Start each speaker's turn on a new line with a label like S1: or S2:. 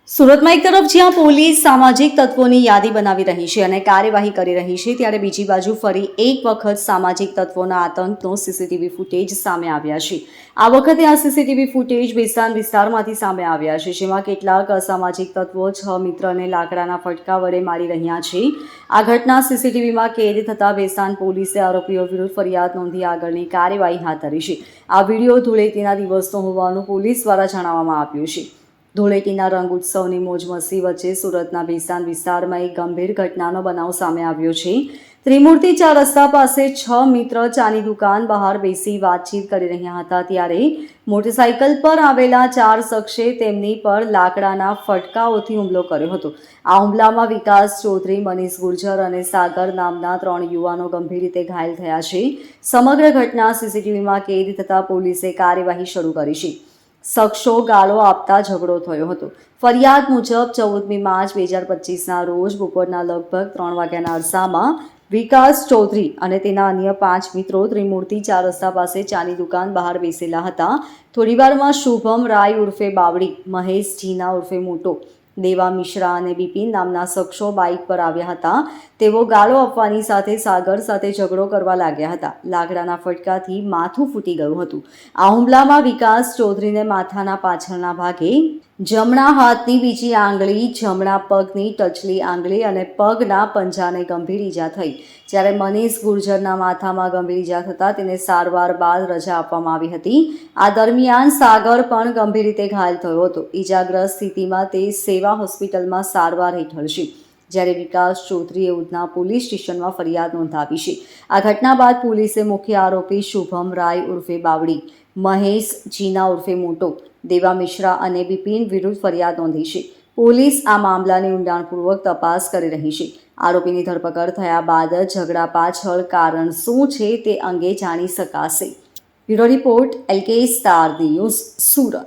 S1: સુરતમાં એક તરફ જ્યાં પોલીસ સામાજિક તત્વોની યાદી બનાવી રહી છે અને કાર્યવાહી કરી રહી છે, ત્યારે બીજી બાજુ ફરી એક વખત સામાજિક તત્વોના આતંકનો સીસીટીવી ફૂટેજ સામે આવ્યા છે. આ વખતે આ સીસીટીવી ફૂટેજ બેસ્તાન વિસ્તારમાંથી સામે આવ્યા છે, જેમાં કેટલાક અસામાજિક તત્વો 6 મિત્રને લાકડાના ફટકા વડે મારી રહ્યા છે. આ ઘટના સીસીટીવીમાં કેદ થતાં બેસ્તાન પોલીસે આરોપીઓ વિરુદ્ધ ફરિયાદ નોંધી આગળની કાર્યવાહી હાથ ધરી છે. આ વિડીયો ધૂળેટીના દિવસનો હોવાનું પોલીસ દ્વારા જણાવવામાં આવ્યું છે. ધૂળેટીના રંગ ઉત્સવની મોજ મસ્તી વચ્ચે સુરતના બેસ્તાન વિસ્તારમાં એક ગંભીર ઘટનાનો બનાવ સામે આવ્યો છે. ત્રિમૂર્તિ 4 રસ્તા પાસે 6 મિત્ર ચાની દુકાન બહાર બેસી વાતચીત કરી રહ્યા હતા, ત્યારે મોટરસાઇકલ પર આવેલા 4 શખ્સે તેમની પર લાકડાના ફટકાઓથી હુમલો કર્યો હતો. આ હુમલામાં વિકાસ ચૌધરી, મનીષ ગુર્જર અને સાગર નામના 3 યુવાનો ગંભીર રીતે ઘાયલ થયા છે. સમગ્ર ઘટના સીસીટીવીમાં કેદ થતાં પોલીસે કાર્યવાહી શરૂ કરી છે. શખ્સો ગાળો આપતા ઝઘડો થયો હતો. ફરિયાદ મુજબ 14મી માર્ચ 2025ના રોજ બપોરના લગભગ 3 વાગ્યાના અરસામાં વિકાસ ચૌધરી અને તેના અન્ય 5 મિત્રો ત્રિમૂર્તિ 4 રસ્તા પાસે ચાની દુકાન બહાર બેસેલા હતા. થોડીવારમાં શુભમ રાય ઉર્ફે બાવડી, મહેશ જીના ઉર્ફે મોટો, દેવા મિશ્રા અને બિપિન નામના શખ્સો બાઇક પર આવ્યા હતા. તેઓ ગાળો આપવાની સાથે સાગર સાથે ઝઘડો કરવા લાગ્યા હતા. લાકડાના ફટકાથી માથું ફૂટી ગયું હતું. આ હુમલામાં વિકાસ ચૌધરીને માથાના પાછળના ભાગે, જમણા હાથની બીજી આંગળી, જમણા પગની ટચલી આંગળી અને પગના પંજાને ગંભીર ઈજા થઈ. જ્યારે મનીષ ગુર્જરના માથામાં ગંભીર ઈજા થતાં તેને સારવાર બાદ રજા આપવામાં આવી હતી. આ દરમિયાન સાગર પણ ગંભીર રીતે ઘાયલ થયો હતો. ઈજાગ્રસ્ત સ્થિતિમાં તે સેવા હોસ્પિટલમાં સારવાર હેઠળ છે, જ્યારે વિકાસ ચૌધરીએ ઉધના પોલીસ સ્ટેશનમાં ફરિયાદ નોંધાવી છે. આ ઘટના બાદ પોલીસે મુખ્ય આરોપી શુભમ રાય ઉર્ફે બાવડી, મહેશ જીના ઉર્ફે મોટો, દેવા મિશ્રા અને બિપિન વિરુદ્ધ ફરિયાદ નોંધી છે. પોલીસ આ મામલાની ઊંડાણપૂર્વક તપાસ કરી રહી છે. આરોપીની ધરપકડ થયા બાદ ઝઘડા પાછળ કારણ શું છે તે અંગે જાણી શકાશે. Bureau report, LK star news, Surat.